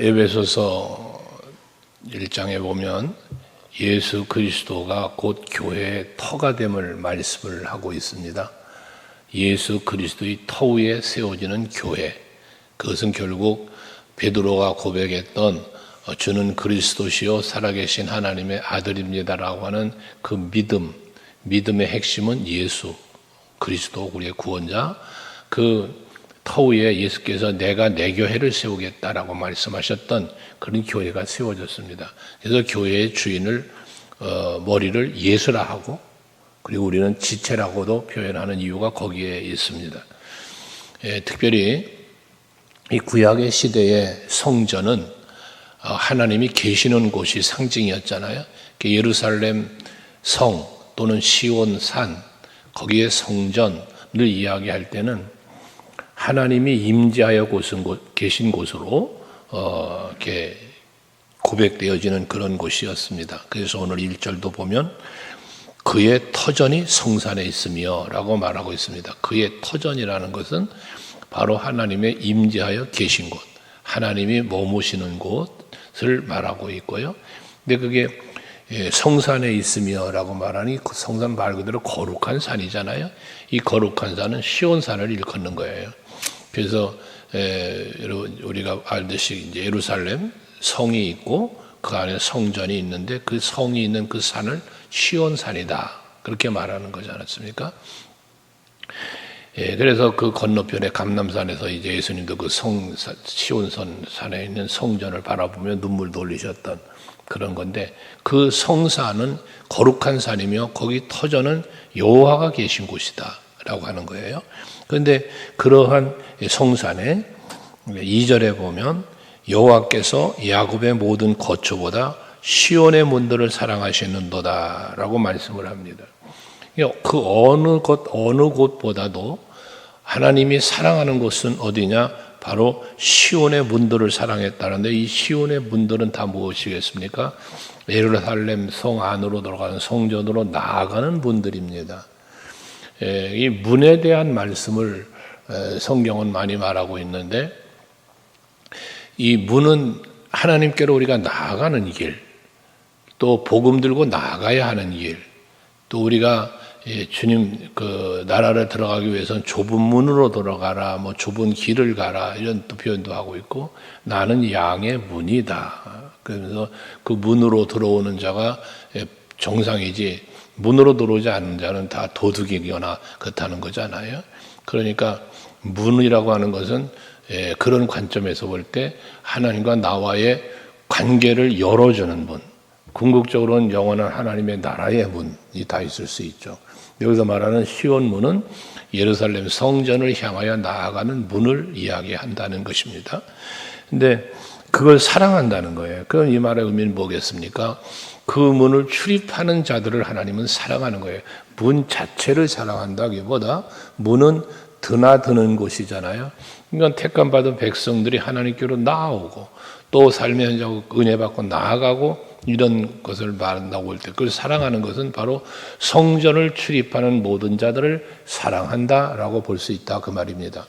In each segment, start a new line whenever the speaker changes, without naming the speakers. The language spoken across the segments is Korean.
에베소서 1장에 보면 예수 그리스도가 곧 교회의 터가 됨을 말씀을 하고 있습니다. 예수 그리스도의 터 위에 세워지는 교회, 그것은 결국 베드로가 고백했던 주는 그리스도시요 살아계신 하나님의 아들입니다라고 하는 그 믿음의 핵심은 예수 그리스도, 우리의 구원자, 그 터 위에 예수께서 내가 내 교회를 세우겠다라고 말씀하셨던 그런 교회가 세워졌습니다. 그래서 교회의 주인을 머리를 예수라 하고, 그리고 우리는 지체라고도 표현하는 이유가 거기에 있습니다. 특별히 이 구약의 시대의 성전은 하나님이 계시는 곳이 상징이었잖아요. 예루살렘 성 또는 시온 산, 거기에 성전을 이야기할 때는 하나님이 임재하여 계신 곳으로 이렇게 고백되어지는 그런 곳이었습니다. 그래서 오늘 1절도 보면 그의 터전이 성산에 있으며 라고 말하고 있습니다. 그의 터전이라는 것은 바로 하나님의 임재하여 계신 곳, 하나님이 머무시는 곳을 말하고 있고요. 근데 그게 성산에 있으며 라고 말하니 그 성산 말 그대로 거룩한 산이잖아요. 이 거룩한 산은 시온산을 일컫는 거예요. 그래서 우리가 알듯이 이제 예루살렘 성이 있고 그 안에 성전이 있는데 그 성이 있는 그 산을 시온산이다, 그렇게 말하는 거지 않았습니까? 그래서 그 건너편에 감람산에서 이제 예수님도 그 시온산 산에 있는 성전을 바라보며 눈물도 흘리셨던 그런 건데, 그 성산은 거룩한 산이며 거기 터전은 여호와가 계신 곳이다라고 하는 거예요. 그런데 그러한 성산에 2절에 보면 여호와께서 야곱의 모든 거처보다 시온의 문들을 사랑하시는도다라고 말씀을 합니다. 그 어느 곳보다도 하나님이 사랑하는 곳은 어디냐? 바로 시온의 문들을 사랑했다는데, 이 시온의 문들은 다 무엇이겠습니까? 예루살렘 성 안으로 들어가는 성전으로 나아가는 문들입니다. 이 문에 대한 말씀을 성경은 많이 말하고 있는데, 이 문은 하나님께로 우리가 나아가는 길, 또 복음 들고 나아가야 하는 길, 또 우리가 주님 그 나라를 들어가기 위해서는 좁은 문으로 들어가라, 뭐 좁은 길을 가라, 이런 또 표현도 하고 있고, 나는 양의 문이다. 그래서 그 문으로 들어오는 자가 정상이지, 문으로 들어오지 않는 자는 다 도둑이거나 그렇다는 거잖아요. 그러니까 문이라고 하는 것은 그런 관점에서 볼 때 하나님과 나와의 관계를 열어주는 문, 궁극적으로는 영원한 하나님의 나라의 문이 다 있을 수 있죠. 여기서 말하는 시온 문은 예루살렘 성전을 향하여 나아가는 문을 이야기한다는 것입니다. 근데 그걸 사랑한다는 거예요. 그럼 이 말의 의미는 뭐겠습니까? 그 문을 출입하는 자들을 하나님은 사랑하는 거예요. 문 자체를 사랑한다기보다 문은 드나드는 곳이잖아요. 그러니까 택감받은 백성들이 하나님께로 나아오고 또 삶의 현장으로 은혜 받고 나아가고 이런 것을 말한다고 할 때, 그걸 사랑하는 것은 바로 성전을 출입하는 모든 자들을 사랑한다라고 볼 수 있다, 그 말입니다.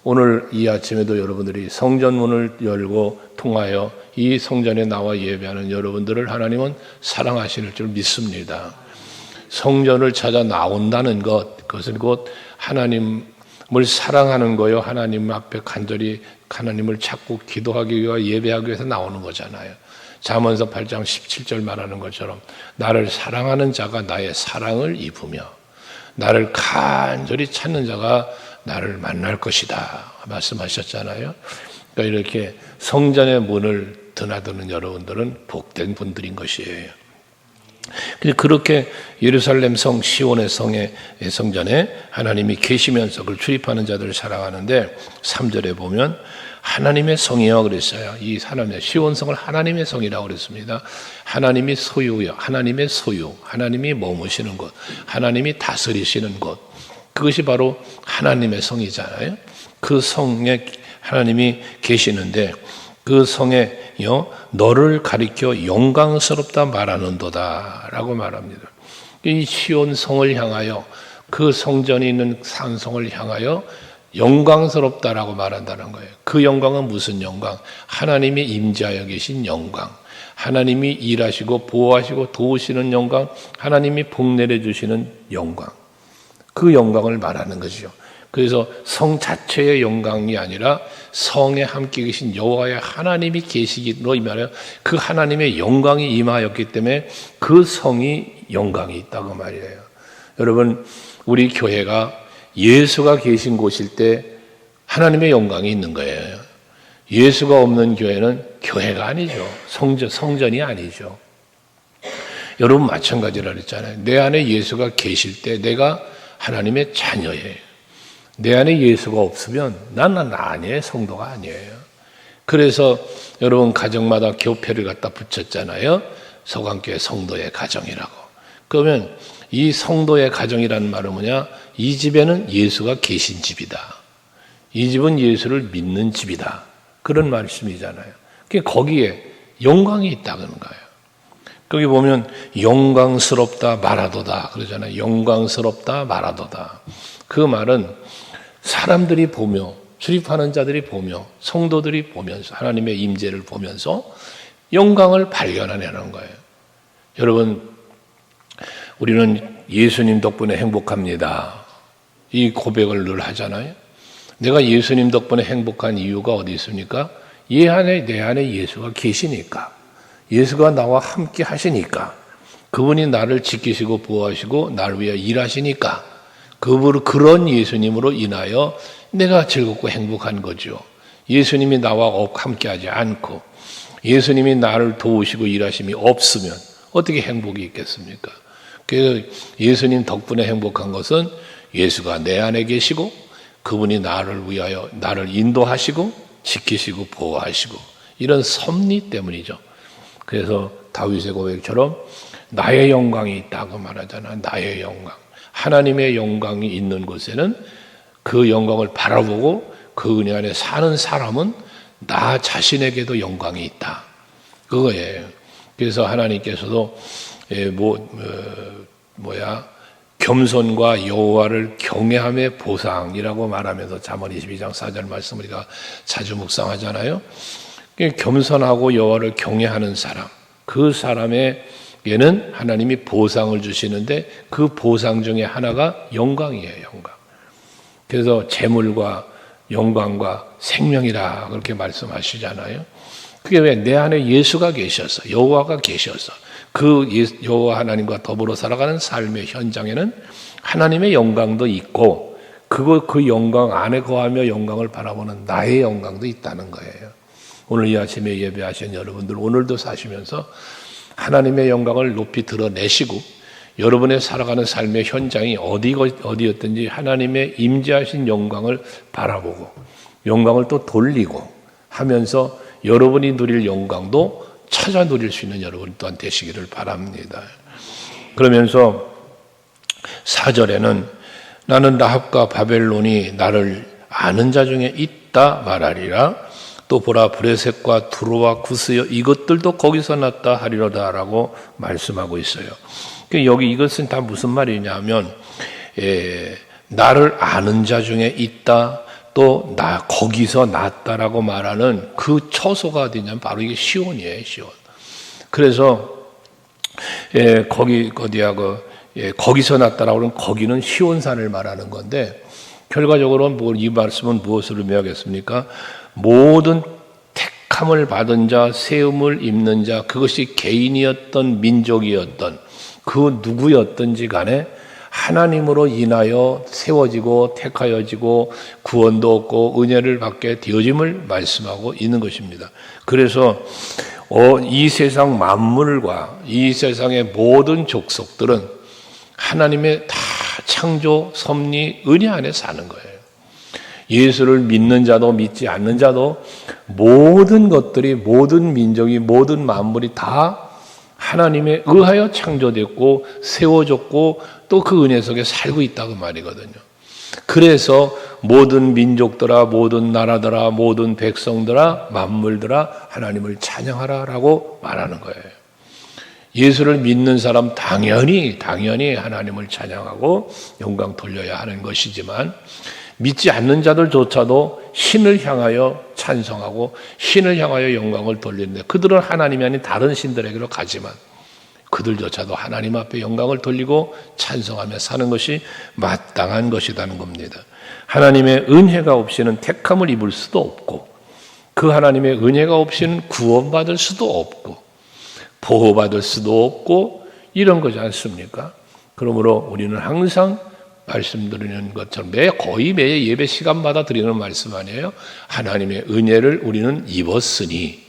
오늘 이 아침에도 여러분들이 성전문을 열고 통하여 이 성전에 나와 예배하는 여러분들을 하나님은 사랑하시는 줄 믿습니다. 성전을 찾아 나온다는 것, 그것은 곧 하나님을 사랑하는 거요, 하나님 앞에 간절히 하나님을 찾고 기도하기 위하여 예배하기 위해서 나오는 거잖아요. 잠언서 8장 17절 말하는 것처럼 나를 사랑하는 자가 나의 사랑을 입으며 나를 간절히 찾는 자가 나를 만날 것이다 말씀하셨잖아요. 그러니까 이렇게 성전의 문을 드나드는 여러분들은 복된 분들인 것이에요. 그렇게 예루살렘 성 시온의 성전에 하나님이 계시면서 그걸 출입하는 자들을 사랑하는데, 3절에 보면 하나님의 성이여 그랬어요. 이 하나님의 시온성을 하나님의 성이라고 그랬습니다. 하나님이 소유요, 하나님의 소유, 하나님이 머무시는 곳, 하나님이 다스리시는 곳, 그것이 바로 하나님의 성이잖아요. 그 성에 하나님이 계시는데, 그 성에요 너를 가리켜 영광스럽다 말하는도다 라고 말합니다. 이 시온 성을 향하여, 그 성전이 있는 산성을 향하여 영광스럽다라고 말한다는 거예요. 그 영광은 무슨 영광? 하나님이 임재하여 계신 영광. 하나님이 일하시고 보호하시고 도우시는 영광. 하나님이 복 내려주시는 영광. 그 영광을 말하는 것이죠. 그래서 성 자체의 영광이 아니라 성에 함께 계신 여호와의 하나님이 계시기로 이 말이에요. 그 하나님의 영광이 임하였기 때문에 그 성이 영광이 있다고 말이에요. 여러분, 우리 교회가 예수가 계신 곳일 때 하나님의 영광이 있는 거예요. 예수가 없는 교회는 교회가 아니죠. 성전이 아니죠. 여러분 마찬가지라 그랬잖아요. 내 안에 예수가 계실 때 내가 하나님의 자녀예요. 내 안에 예수가 없으면 나는 아니에요. 성도가 아니에요. 그래서 여러분 가정마다 교패를 갖다 붙였잖아요. 서강교회 성도의 가정이라고. 그러면 이 성도의 가정이라는 말은 뭐냐? 이 집에는 예수가 계신 집이다. 이 집은 예수를 믿는 집이다. 그런 말씀이잖아요. 거기에 영광이 있다는 거예요. 거기 보면 영광스럽다 말하도다 그러잖아요. 영광스럽다 말하도다. 그 말은 사람들이 보며 출입하는 자들이 보며 성도들이 보면서 하나님의 임재를 보면서 영광을 발견하려는 거예요. 여러분, 우리는 예수님 덕분에 행복합니다. 이 고백을 늘 하잖아요. 내가 예수님 덕분에 행복한 이유가 어디 있습니까? 내 안에 예수가 계시니까. 예수가 나와 함께 하시니까. 그분이 나를 지키시고 보호하시고 나를 위해 일하시니까. 그런 예수님으로 인하여 내가 즐겁고 행복한 거죠. 예수님이 나와 함께 하지 않고 예수님이 나를 도우시고 일하심이 없으면 어떻게 행복이 있겠습니까? 그래서 예수님 덕분에 행복한 것은 예수가 내 안에 계시고 그분이 나를 위하여 나를 인도하시고 지키시고 보호하시고 이런 섭리 때문이죠. 그래서 다윗의 고백처럼 나의 영광이 있다고 말하잖아. 나의 영광. 하나님의 영광이 있는 곳에는 그 영광을 바라보고 그 은혜 안에 사는 사람은 나 자신에게도 영광이 있다. 그거예요. 그래서 하나님께서도 겸손과 여호와를 경외함의 보상이라고 말하면서 잠언 22장 4절 말씀 우리가 자주 묵상하잖아요. 겸손하고 여호와를 경외하는 사람, 그 사람에게는 하나님이 보상을 주시는데 그 보상 중에 하나가 영광이에요. 영광. 그래서 재물과 영광과 생명이라 그렇게 말씀하시잖아요. 그게 왜? 내 안에 예수가 계셔서, 여호와가 계셔서 그 여호와 하나님과 더불어 살아가는 삶의 현장에는 하나님의 영광도 있고 그 영광 안에 거하며 영광을 바라보는 나의 영광도 있다는 거예요. 오늘 이 아침에 예배하신 여러분들 오늘도 사시면서 하나님의 영광을 높이 드러내시고 여러분의 살아가는 삶의 현장이 어디였든지 하나님의 임재하신 영광을 바라보고 영광을 또 돌리고 하면서 여러분이 누릴 영광도 찾아 누릴 수 있는 여러분 또한 되시기를 바랍니다. 그러면서 4절에는 나는 라합과 바벨론이 나를 아는 자 중에 있다 말하리라. 또 보라 브레셋과 두로와 구스여 이것들도 거기서 났다 하리로다 라고 말씀하고 있어요. 여기 이것은 다 무슨 말이냐면 나를 아는 자 중에 있다 또 거기서 났다라고 말하는 그 처소가 어디냐면 바로 이게 시온이에요. 시온. 그래서 거기서 났다라고 하면 거기는 시온산을 말하는 건데 결과적으로 이 말씀은 무엇을 의미하겠습니까? 모든 택함을 받은 자, 세움을 입는 자, 그것이 개인이었던 민족이었던 그 누구였든지 간에 하나님으로 인하여 세워지고 택하여지고 구원도 얻고 은혜를 받게 되어짐을 말씀하고 있는 것입니다. 그래서 이 세상 만물과 이 세상의 모든 족속들은 하나님의 다 창조, 섭리, 은혜 안에 사는 거예요. 예수를 믿는 자도 믿지 않는 자도 모든 것들이 모든 민족이 모든 만물이 다 하나님에 의하여 창조됐고 세워졌고 또 그 은혜 속에 살고 있다고 말이거든요. 그래서 모든 민족들아 모든 나라들아 모든 백성들아 만물들아 하나님을 찬양하라 라고 말하는 거예요. 예수를 믿는 사람 당연히 하나님을 찬양하고 영광 돌려야 하는 것이지만 믿지 않는 자들조차도 신을 향하여 찬송하고 신을 향하여 영광을 돌리는데 그들은 하나님이 아닌 다른 신들에게로 가지만 그들조차도 하나님 앞에 영광을 돌리고 찬송하며 사는 것이 마땅한 것이라는 겁니다. 하나님의 은혜가 없이는 택함을 입을 수도 없고 그 하나님의 은혜가 없이는 구원받을 수도 없고 보호받을 수도 없고 이런 거지 않습니까? 그러므로 우리는 항상 말씀드리는 것처럼 거의 매 예배 시간마다 드리는 말씀 아니에요? 하나님의 은혜를 우리는 입었으니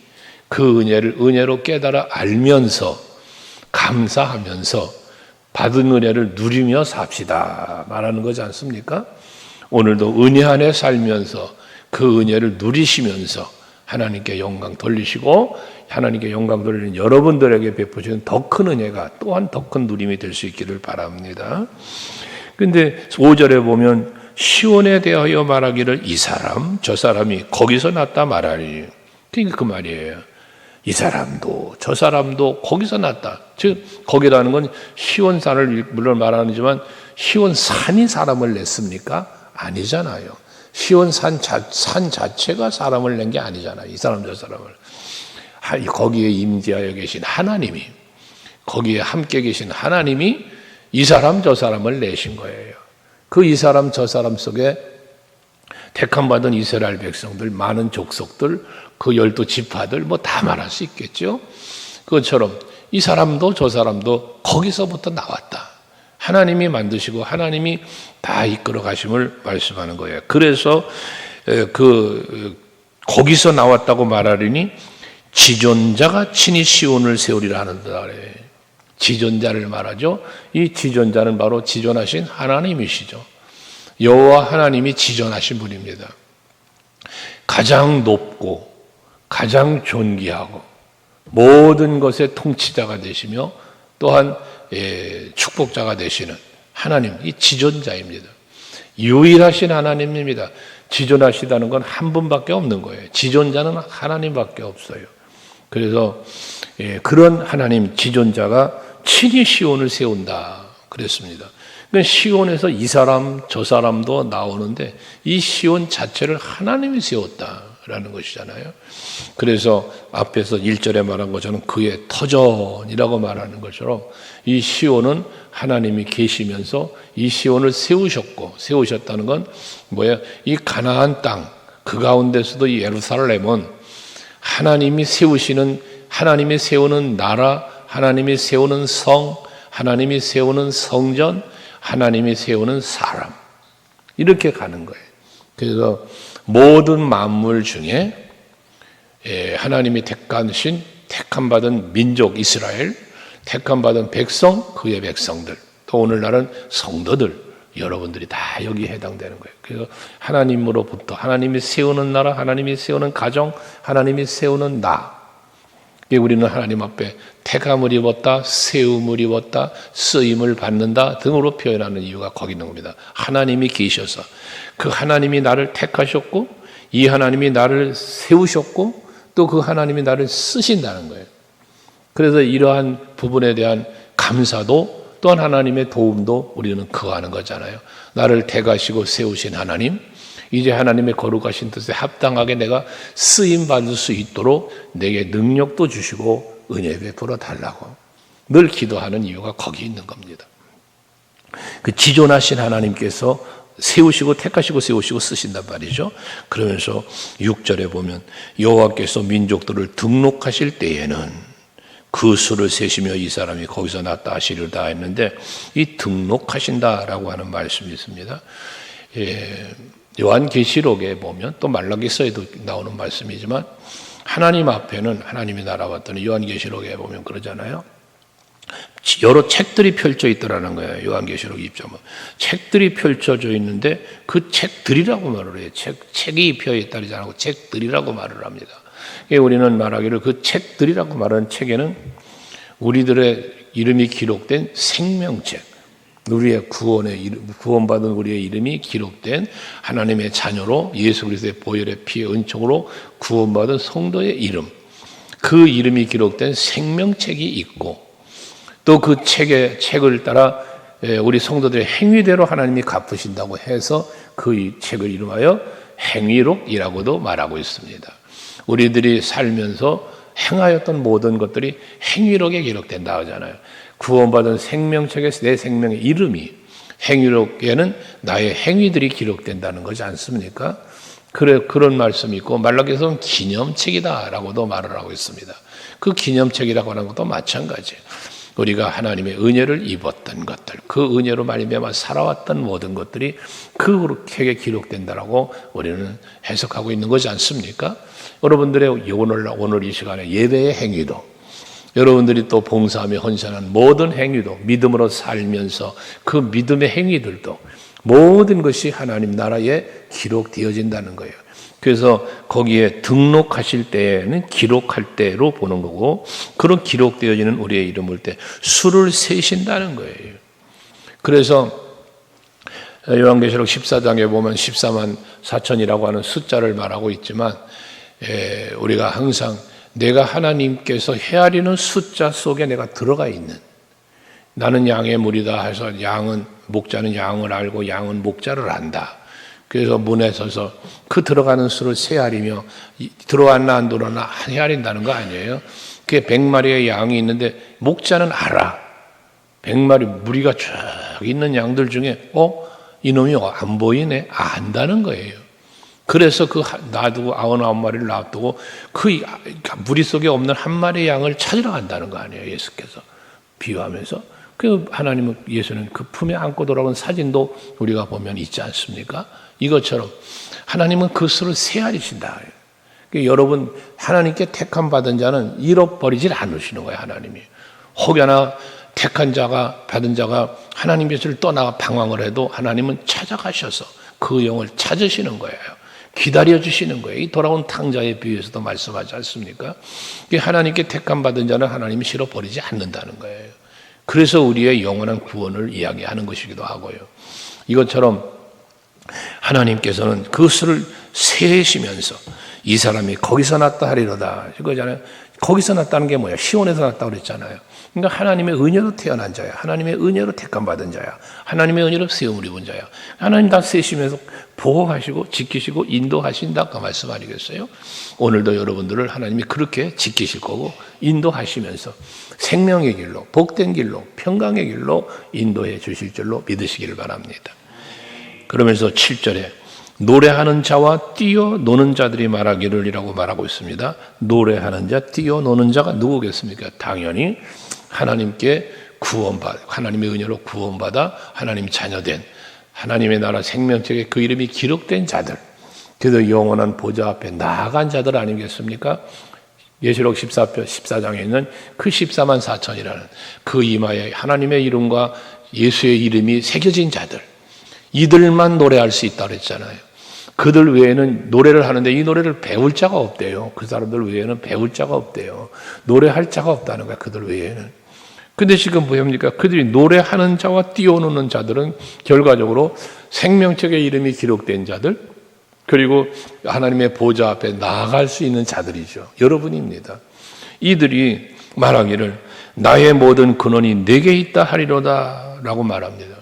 그 은혜를 은혜로 깨달아 알면서 감사하면서 받은 은혜를 누리며 삽시다 말하는 거지 않습니까? 오늘도 은혜 안에 살면서 그 은혜를 누리시면서 하나님께 영광 돌리시고 하나님께 영광 돌리는 여러분들에게 베푸시는 더 큰 은혜가 또한 더 큰 누림이 될 수 있기를 바랍니다. 그런데 5절에 보면 시온에 대하여 말하기를 이 사람 저 사람이 거기서 났다 말하니 그러니까 그 말이에요. 이 사람도 저 사람도 거기서 났다. 즉 거기라는 건 시온산을 물론 말하지만 시온산이 사람을 냈습니까? 아니잖아요. 시온산 자체가 사람을 낸 게 아니잖아요. 이 사람 저 사람을. 거기에 임재하여 계신 하나님이 거기에 함께 계신 하나님이 이 사람 저 사람을 내신 거예요. 그 이 사람 저 사람 속에 택함받은 이스라엘 백성들 많은 족속들 그 12지파들 뭐 다 말할 수 있겠죠. 그것처럼 이 사람도 저 사람도 거기서부터 나왔다. 하나님이 만드시고 하나님이 다 이끌어 가심을 말씀하는 거예요. 그래서 거기서 나왔다고 말하리니 지존자가 친히 시온을 세우리라 하는다 그래요. 지존자를 말하죠. 이 지존자는 바로 지존하신 하나님이시죠. 여호와 하나님이 지존하신 분입니다. 가장 높고 가장 존귀하고 모든 것의 통치자가 되시며 또한 축복자가 되시는 하나님, 이 지존자입니다. 유일하신 하나님입니다. 지존하시다는 건 한 분밖에 없는 거예요. 지존자는 하나님밖에 없어요. 그래서 그런 하나님 지존자가 친히 시온을 세운다 그랬습니다. 그러니까 시온에서 이 사람 저 사람도 나오는데 이 시온 자체를 하나님이 세웠다라는 것이잖아요. 그래서 앞에서 1절에 말한 것처럼 그의 터전이라고 말하는 것처럼 이 시온은 하나님이 계시면서 이 시온을 세우셨다는 건 뭐예요? 이 가나안 땅 그 가운데서도 이 예루살렘은 하나님이 세우는 나라, 하나님이 세우는 성, 하나님이 세우는 성전, 하나님이 세우는 사람 이렇게 가는 거예요. 그래서 모든 만물 중에 하나님이 택함받은 민족 이스라엘, 택함받은 백성, 그의 백성들, 또 오늘날은 성도들 여러분들이 다 여기에 해당되는 거예요. 그래서 하나님으로부터 하나님이 세우는 나라, 하나님이 세우는 가정, 하나님이 세우는 나. 우리는 하나님 앞에 택함을 입었다, 세움을 입었다, 쓰임을 받는다 등으로 표현하는 이유가 거기 있는 겁니다. 하나님이 계셔서 그 하나님이 나를 택하셨고 이 하나님이 나를 세우셨고 또 그 하나님이 나를 쓰신다는 거예요. 그래서 이러한 부분에 대한 감사도 또한 하나님의 도움도 우리는 거하는 거잖아요. 나를 택하시고 세우신 하나님, 이제 하나님의 거룩하신 뜻에 합당하게 내가 쓰임받을 수 있도록 내게 능력도 주시고 은혜 베풀어 달라고 늘 기도하는 이유가 거기 있는 겁니다. 그 지존하신 하나님께서 세우시고 택하시고 세우시고 쓰신단 말이죠. 그러면서 6절에 보면 여호와께서 민족들을 등록하실 때에는 그 수를 세시며 이 사람이 거기서 났다 하시리다 했는데 이 등록하신다라고 하는 말씀이 있습니다. 요한계시록에 보면 또 말라기서에도 나오는 말씀이지만 하나님 앞에는 하나님이 날아왔더니 요한계시록에 보면 그러잖아요. 여러 책들이 펼쳐 있더라는 거예요. 요한계시록 2.5 책들이 펼쳐져 있는데 그 책들이라고 말을 해요. 책이 펴있다지 않고 책들이라고 말을 합니다. 우리는 말하기를 그 책들이라고 말하는 책에는 우리들의 이름이 기록된 생명책, 우리의 구원받은 우리의 이름이 기록된 하나님의 자녀로 예수 그리스도의 보혈의 피의 은총으로 구원받은 성도의 이름, 그 이름이 기록된 생명책이 있고 또 그 책을 따라 우리 성도들의 행위대로 하나님이 갚으신다고 해서 그 책을 이름하여 행위록이라고도 말하고 있습니다. 우리들이 살면서 행하였던 모든 것들이 행위록에 기록된다 하잖아요. 구원받은 생명책에 내 생명의 이름이, 행위록에는 나의 행위들이 기록된다는 거지 않습니까? 그런 말씀이 있고, 말라기서는 기념책이다라고도 말을 하고 있습니다. 그 기념책이라고 하는 것도 마찬가지예요. 우리가 하나님의 은혜를 입었던 것들, 그 은혜로 말미암아 살아왔던 모든 것들이 그 책에 기록된다라고 우리는 해석하고 있는 거지 않습니까? 여러분들의 오늘 이 시간에 예배의 행위도, 여러분들이 또 봉사하며 헌신하는 모든 행위도, 믿음으로 살면서 그 믿음의 행위들도 모든 것이 하나님 나라에 기록되어진다는 거예요. 그래서 거기에 등록하실 때에는 기록할 때로 보는 거고, 그런 기록되어지는 우리의 이름을 볼 때 수를 세신다는 거예요. 그래서 요한계시록 14장에 보면 14만 4천이라고 하는 숫자를 말하고 있지만, 우리가 항상 내가 하나님께서 헤아리는 숫자 속에 내가 들어가 있는, 나는 양의 무리다 해서 목자는 양을 알고 양은 목자를 안다. 그래서 문에 서서 그 들어가는 수를 세아리며 들어왔나 안 들어왔나 헤아린다는 거 아니에요. 그게 100마리의 양이 있는데 목자는 알아. 100마리 무리가 쭉 있는 양들 중에 이놈이 안 보이네, 안다는 거예요. 그래서 놔두고 99마리를 놔두고 그 무리 속에 없는 한 마리의 양을 찾으러 간다는 거 아니에요. 예수께서 비유하면서. 그 하나님은, 예수는 그 품에 안고 돌아온 사진도 우리가 보면 있지 않습니까? 이것처럼 하나님은 그 수를 세아리신다. 여러분, 하나님께 택함 받은 자는 잃어버리질 않으시는 거예요. 하나님이 혹여나 택한 자가, 받은 자가 하나님께서를 떠나가 방황을 해도 하나님은 찾아가셔서 그 영을 찾으시는 거예요. 기다려주시는 거예요. 이 돌아온 탕자의 비유에서도 말씀하지 않습니까? 하나님께 택함 받은 자는 하나님이 싫어버리지 않는다는 거예요. 그래서 우리의 영원한 구원을 이야기하는 것이기도 하고요. 이것처럼 하나님께서는 그 수를 세시면서 이 사람이 거기서 났다 하리로다 이거잖아요. 거기서 났다는 게 뭐야? 시온에서 났다고 그랬잖아요. 그러니까 하나님의 은혜로 태어난 자야, 하나님의 은혜로 택함 받은 자야, 하나님의 은혜로 세움을 입은 자야. 하나님 다 세시면서 보호하시고 지키시고 인도하신다 그 말씀 아니겠어요? 오늘도 여러분들을 하나님이 그렇게 지키실 거고 인도하시면서 생명의 길로, 복된 길로, 평강의 길로 인도해 주실 줄로 믿으시기를 바랍니다. 그러면서 7절에 노래하는 자와 뛰어노는 자들이 말하기를 이라고 말하고 있습니다. 노래하는 자, 뛰어노는 자가 누구겠습니까? 당연히 하나님께 하나님의 은혜로 구원받아 하나님 자녀된, 하나님의 나라 생명책에 그 이름이 기록된 자들, 그래서 영원한 보좌 앞에 나아간 자들 아니겠습니까? 예시록 14장에 있는 그 14만 4천이라는 그 이마에 하나님의 이름과 예수의 이름이 새겨진 자들, 이들만 노래할 수 있다고 그랬잖아요. 그들 외에는 노래를 하는데 이 노래를 배울 자가 없대요. 그 사람들 외에는 배울 자가 없대요. 노래할 자가 없다는 거야, 그들 외에는. 근데 지금 뭐합니까? 그들이 노래하는 자와 뛰어노는 자들은 결과적으로 생명책의 이름이 기록된 자들, 그리고 하나님의 보좌 앞에 나아갈 수 있는 자들이죠. 여러분입니다. 이들이 말하기를 나의 모든 근원이 내게 있다 하리로다 라고 말합니다.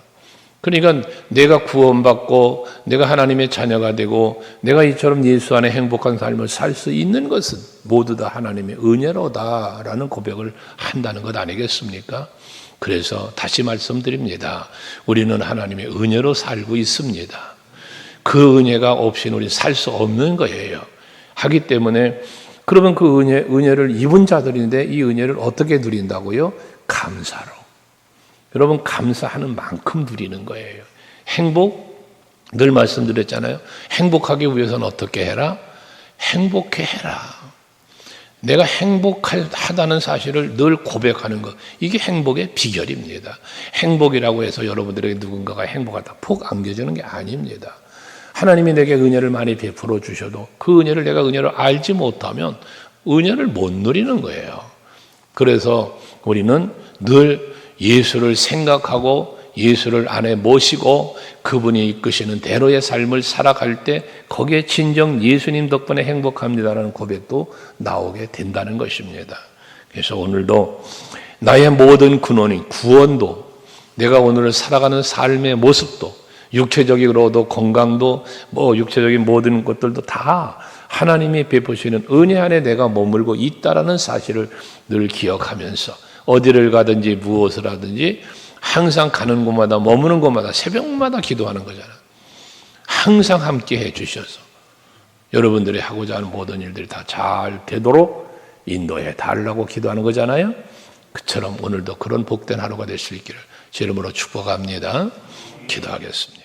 그러니까 내가 구원받고 내가 하나님의 자녀가 되고 내가 이처럼 예수 안에 행복한 삶을 살 수 있는 것은 모두 다 하나님의 은혜로다라는 고백을 한다는 것 아니겠습니까? 그래서 다시 말씀드립니다. 우리는 하나님의 은혜로 살고 있습니다. 그 은혜가 없이는 우리 살 수 없는 거예요. 하기 때문에 그러면 그 은혜를 입은 자들인데 이 은혜를 어떻게 누린다고요? 감사로. 여러분, 감사하는 만큼 누리는 거예요. 행복, 늘 말씀드렸잖아요. 행복하기 위해서는 어떻게 해라? 행복해 해라. 내가 행복하다는 사실을 늘 고백하는 것, 이게 행복의 비결입니다. 행복이라고 해서 여러분들에게 누군가가 행복하다 폭 안겨주는 게 아닙니다. 하나님이 내게 은혜를 많이 베풀어 주셔도 그 은혜를 내가 은혜를 알지 못하면 은혜를 못 누리는 거예요. 그래서 우리는 늘 예수를 생각하고 예수를 안에 모시고 그분이 이끄시는 대로의 삶을 살아갈 때 거기에 진정 예수님 덕분에 행복합니다라는 고백도 나오게 된다는 것입니다. 그래서 오늘도 나의 모든 근원이 구원도, 내가 오늘 살아가는 삶의 모습도, 육체적으로도 건강도, 육체적인 모든 것들도 다 하나님이 베푸시는 은혜 안에 내가 머물고 있다라는 사실을 늘 기억하면서 어디를 가든지 무엇을 하든지 항상 가는 곳마다 머무는 곳마다 새벽마다 기도하는 거잖아. 항상 함께 해 주셔서 여러분들이 하고자 하는 모든 일들이 다 잘 되도록 인도해 달라고 기도하는 거잖아요. 그처럼 오늘도 그런 복된 하루가 될 수 있기를 제 이름으로 축복합니다. 기도하겠습니다.